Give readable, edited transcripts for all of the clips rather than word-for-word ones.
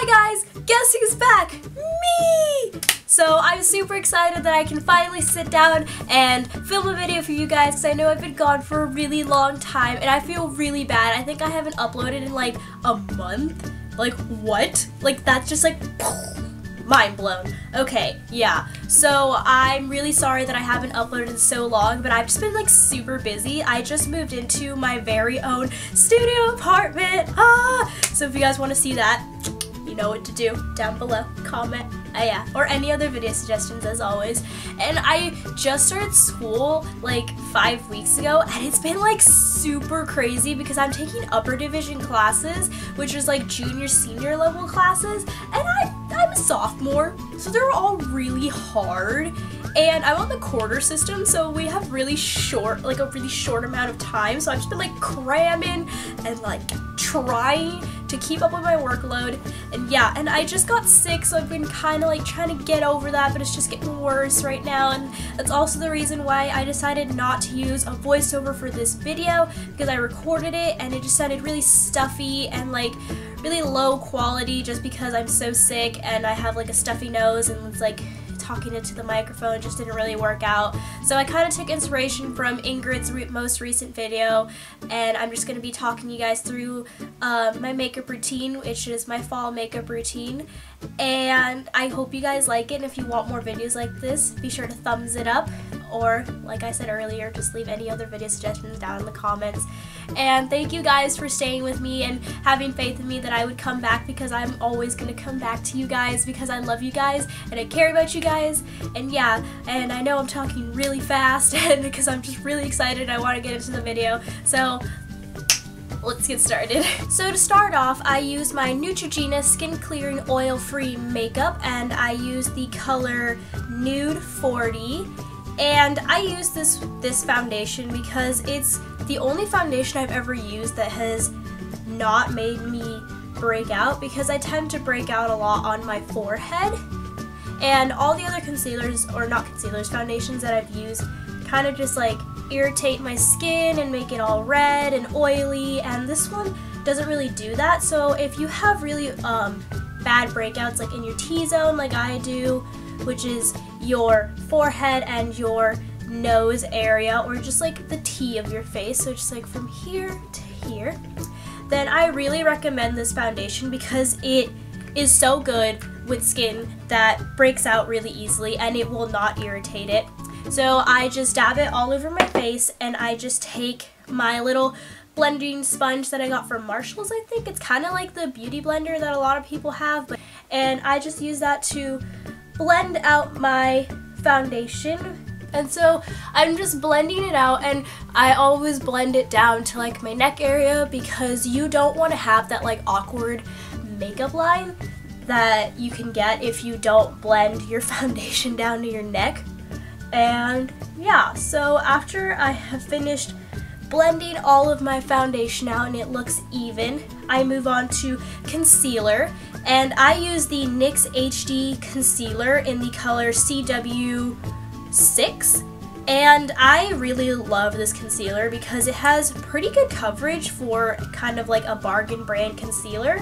Hi guys, guess who's back? Me! So I'm super excited that I can finally sit down and film a video for you guys because I know I've been gone for a really long time and I feel really bad. I think I haven't uploaded in like a month. Like what? Like that's just like mind blown. Okay, yeah. So I'm really sorry that I haven't uploaded in so long, but I've just been like super busy. I just moved into my very own studio apartment. So if you guys want to see that, you know what to do. Down below, comment. Yeah, or any other video suggestions as always. And I just started school like 5 weeks ago and it's been like super crazy because I'm taking upper division classes, which is like junior senior level classes, and I'm a sophomore, so they're all really hard. And I'm on the quarter system, so we have really short, like a really short amount of time, so I've just been like cramming and like trying to keep up with my workload. And yeah, and I just got sick, so I've been kind of like trying to get over that, but it's just getting worse right now. And that's also the reason why I decided not to use a voiceover for this video, because I recorded it and it just sounded really stuffy and like really low quality just because I'm so sick and I have like a stuffy nose, and it's like talking into the microphone just didn't really work out. So I kind of took inspiration from Ingrid's most recent video, and I'm just going to be talking you guys through my makeup routine, which is my fall makeup routine. And I hope you guys like it, and if you want more videos like this, be sure to thumbs it up, or like I said earlier, just leave any other video suggestions down in the comments. And thank you guys for staying with me and having faith in me that I would come back, because I'm always going to come back to you guys because I love you guys and I care about you guys. And yeah, and I know I'm talking really fast and because I'm just really excited, I want to get into the video. So let's get started. So to start off, I use my Neutrogena Skin Clearing Oil Free Makeup, and I use the color Nude 40. And I use this foundation because it's the only foundation I've ever used that has not made me break out, because I tend to break out a lot on my forehead. And all the other concealers, or not concealers, foundations that I've used kind of just like irritate my skin and make it all red and oily, and this one doesn't really do that. So if you have really bad breakouts like in your T-zone like I do, which is your forehead and your nose area, or just like the T of your face, so just like from here to here, then I really recommend this foundation because it is so good with skin that breaks out really easily and it will not irritate it. So I just dab it all over my face, and I just take my little blending sponge that I got from Marshall's, I think. It's kind of like the beauty blender that a lot of people have, and I just use that to blend out my foundation. And so I'm just blending it out, and I always blend it down to like my neck area, because you don't want to have that like awkward makeup line that you can get if you don't blend your foundation down to your neck. And yeah, so after I have finished blending all of my foundation out and it looks even, I move on to concealer, and I use the NYX HD concealer in the color CW6, and I really love this concealer because it has pretty good coverage for kind of like a bargain brand concealer,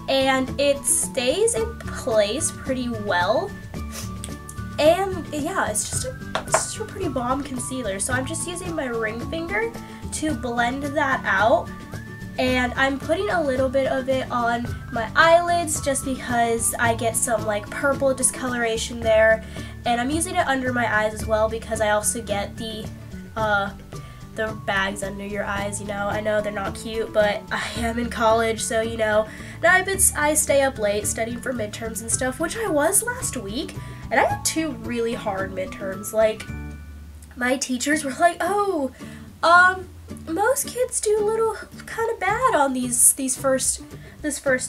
and it stays in place pretty well. And yeah, it's just a pretty bomb concealer. So I'm just using my ring finger to blend that out, and I'm putting a little bit of it on my eyelids just because I get some like purple discoloration there, and I'm using it under my eyes as well because I also get the bags under your eyes, you know. I know they're not cute, but I am in college, so you know, I stay up late studying for midterms and stuff, which I was last week, and I had 2 really hard midterms. Like, my teachers were like, oh, most kids do a little kind of bad on this first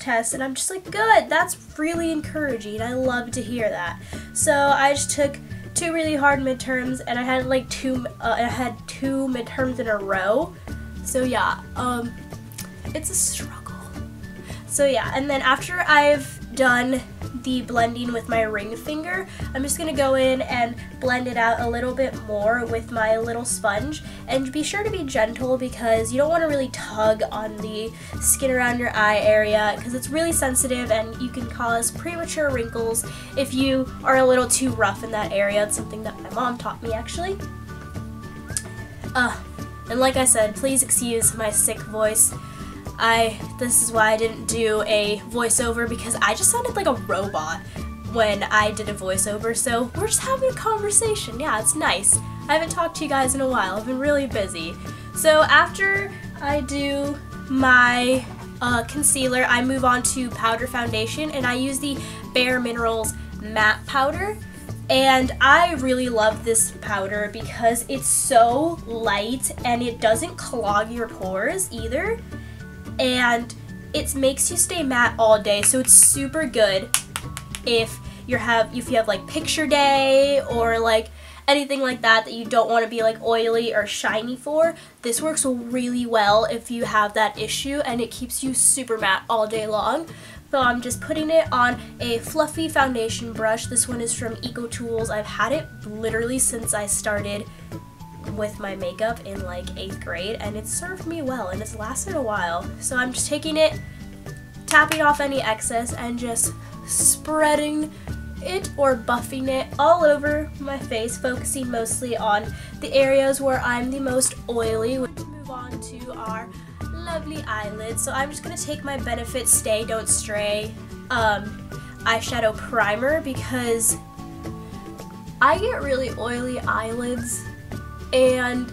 test, and I'm just like, good, that's really encouraging. I love to hear that. So I just took 2 really hard midterms, and I had like two midterms in a row. So yeah, it's a struggle. So yeah, and then after I've done the blending with my ring finger, I'm just going to go in and blend it out a little bit more with my little sponge. And be sure to be gentle because you don't want to really tug on the skin around your eye area because it's really sensitive and you can cause premature wrinkles if you are a little too rough in that area. It's something that my mom taught me actually. And like I said, please excuse my sick voice. This is why I didn't do a voiceover because I just sounded like a robot when I did a voiceover, so we're just having a conversation. Yeah, it's nice. I haven't talked to you guys in a while. I've been really busy. So after I do my concealer, I move on to powder foundation, and I use the Bare Minerals matte powder. And I really love this powder because it's so light and it doesn't clog your pores either. And it makes you stay matte all day, so it's super good if you have like picture day or like anything like that you don't want to be like oily or shiny for. This works really well if you have that issue, and it keeps you super matte all day long. So I'm just putting it on a fluffy foundation brush. This one is from Eco Tools. I've had it literally since I started with my makeup in like 8th grade, and it's served me well and it's lasted a while. So I'm just taking it, tapping off any excess, and just spreading it or buffing it all over my face, focusing mostly on the areas where I'm the most oily. We'll move on to our lovely eyelids. So I'm just going to take my Benefit Stay Don't Stray eyeshadow primer because I get really oily eyelids, and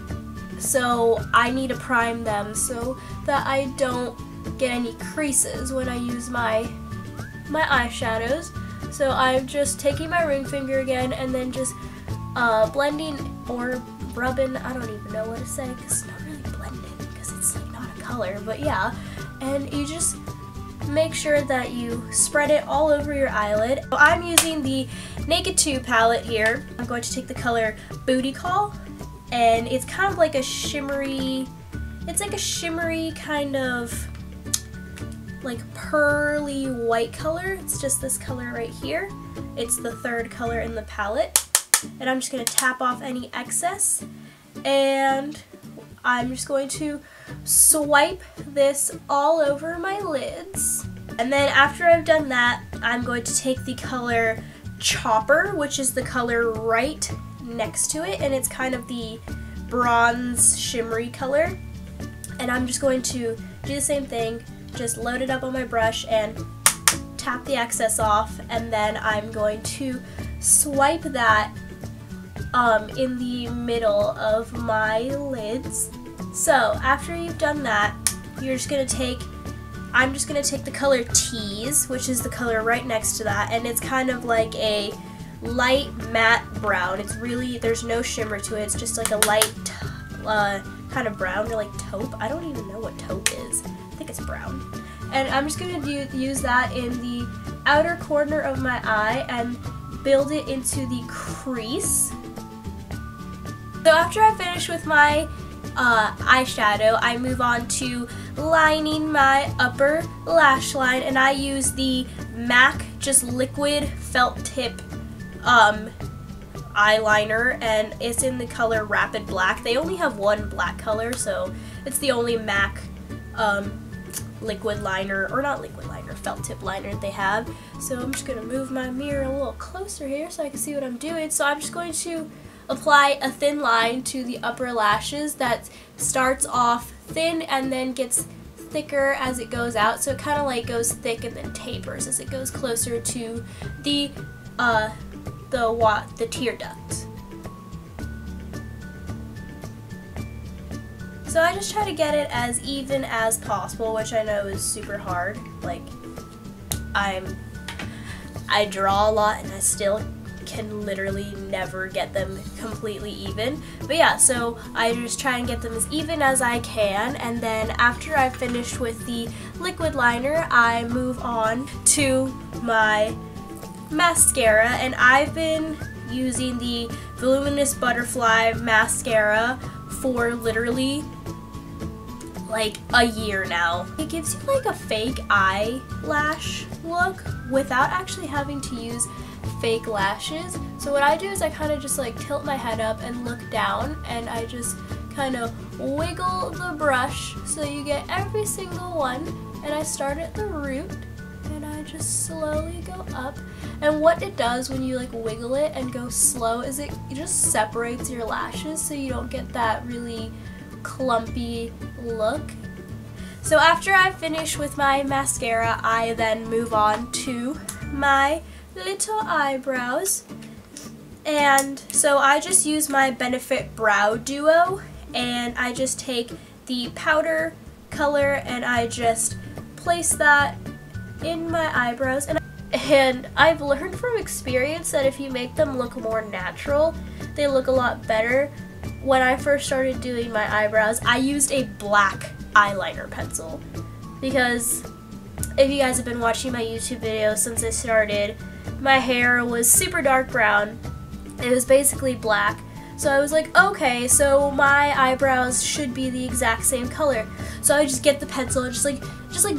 so I need to prime them so that I don't get any creases when I use my eyeshadows. So I'm just taking my ring finger again and then just blending or rubbing, I don't even know what to say because it's not really blended because it's like not a color, but yeah. And you just make sure that you spread it all over your eyelid. So I'm using the Naked 2 palette here. I'm going to take the color Booty Call, and it's kind of like a shimmery, it's like a shimmery kind of like pearly white color. It's just this color right here. It's the 3rd color in the palette. And I'm just going to tap off any excess, and I'm just going to swipe this all over my lids. And then after I've done that, I'm going to take the color Chopper, which is the color right next to it, and it's kind of the bronze shimmery color. And I'm just going to do the same thing, just load it up on my brush and tap the excess off, and then I'm going to swipe that in the middle of my lids. So after you've done that, you're just gonna take, I'm just gonna take the color Tease, which is the color right next to that, and it's kind of like a light matte brown. It's really, there's no shimmer to it. It's just like a light kind of brown, or like taupe. I don't even know what taupe is. I think it's brown. And I'm just gonna use that in the outer corner of my eye and build it into the crease. So after I finish with my eyeshadow, I move on to lining my upper lash line, and I use the MAC just liquid felt tip eyeliner, and it's in the color Rapid Black. They only have one black color, so it's the only MAC liquid liner, or not liquid liner, felt tip liner they have. So I'm just going to move my mirror a little closer here so I can see what I'm doing. So I'm just going to apply a thin line to the upper lashes that starts off thin and then gets thicker as it goes out. So it kind of like goes thick and then tapers as it goes closer to the tear duct. So I just try to get it as even as possible, which I know is super hard. Like, I draw a lot and I still can literally never get them completely even. But yeah, so I just try and get them as even as I can, and then after I've finished with the liquid liner, I move on to my mascara, and I've been using the Voluminous Butterfly mascara for literally like a year now. It gives you like a fake eyelash look without actually having to use fake lashes. So what I do is I kind of just like tilt my head up and look down, and I just kind of wiggle the brush so you get every single one, and I start at the root and I just slowly go up. And what it does when you like wiggle it and go slow is it just separates your lashes so you don't get that really clumpy look. So after I finish with my mascara, I then move on to my little eyebrows. And so I just use my Benefit Brow Duo, and I just take the powder color and I just place that in my eyebrows. And I've learned from experience that if you make them look more natural, they look a lot better. When I first started doing my eyebrows, I used a black eyeliner pencil because if you guys have been watching my YouTube videos since I started, my hair was super dark brown. It was basically black. So I was like, okay, so my eyebrows should be the exact same color. So I just get the pencil and just like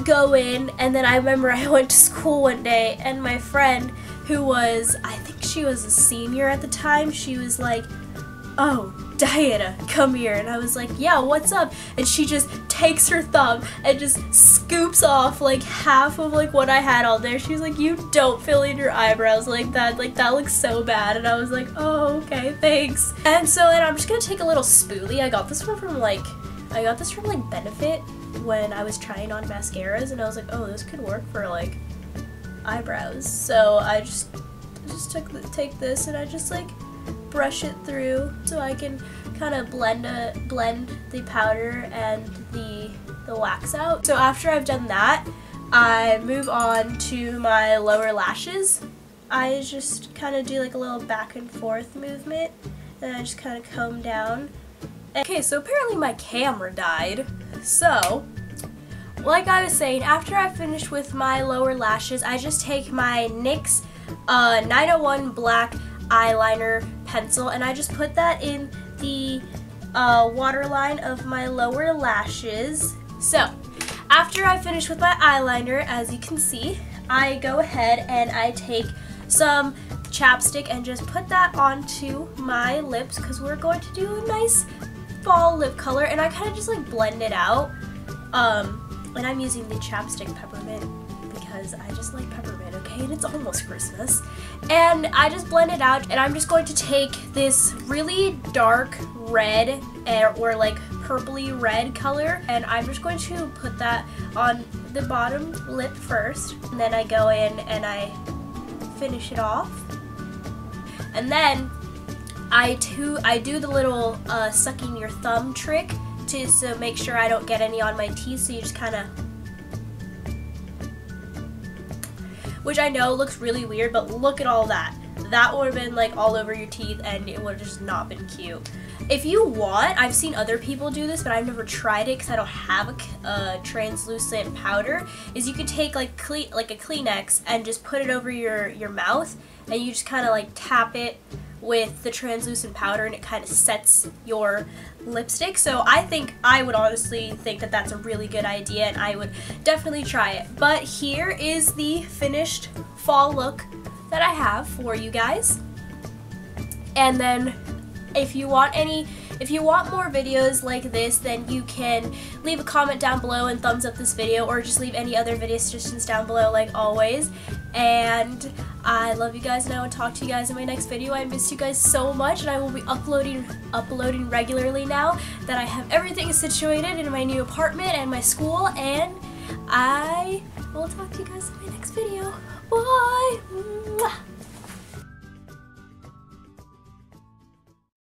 go in, and then I remember I went to school one day and my friend, who was, I think she was a senior at the time, she was like, "Oh, Diana, come here." And I was like, "Yeah, what's up?" And she just takes her thumb and just scoops off like half of like what I had on there. She's like, "You don't fill in your eyebrows like that looks so bad." And I was like, "Oh, okay, thanks." And so then I'm just gonna take a little spoolie. I got this one from like Benefit when I was trying on mascaras, and I was like, oh, this could work for like eyebrows. So I just take this and I just like brush it through so I can kind of blend the powder and the wax out. So after I've done that, I move on to my lower lashes. I just kind of do like a little back and forth movement, and I just kind of comb down. Okay, so apparently my camera died. So, like I was saying, after I finish with my lower lashes, I just take my NYX 901 black eyeliner pencil and I just put that in the waterline of my lower lashes. So, after I finish with my eyeliner, as you can see, I go ahead and I take some chapstick and just put that onto my lips because we're going to do a nice fall lip color, and I kind of just like blend it out. And I'm using the chapstick Peppermint because I just like peppermint, okay? And it's almost Christmas. And I just blend it out, and I'm just going to take this really dark red or like purpley red color, and I'm just going to put that on the bottom lip first, and then I go in and I finish it off. And then I do the little sucking your thumb trick to make sure I don't get any on my teeth, so you just kind of, which I know looks really weird, but look at all that. That would have been like all over your teeth and it would have just not been cute. If you want, I've seen other people do this, but I've never tried it because I don't have a translucent powder, is you could take like a Kleenex and just put it over your mouth, and you just kind of like tap it with the translucent powder and it kind of sets your lipstick. So I would honestly think that that's a really good idea, and I would definitely try it. But here is the finished fall look that I have for you guys. And then if you want more videos like this, then you can leave a comment down below and thumbs up this video, or just leave any other video suggestions down below like always. And I love you guys, and I will talk to you guys in my next video. I miss you guys so much, and I will be uploading regularly now that I have everything situated in my new apartment and my school, and I will talk to you guys in my next video. Bye!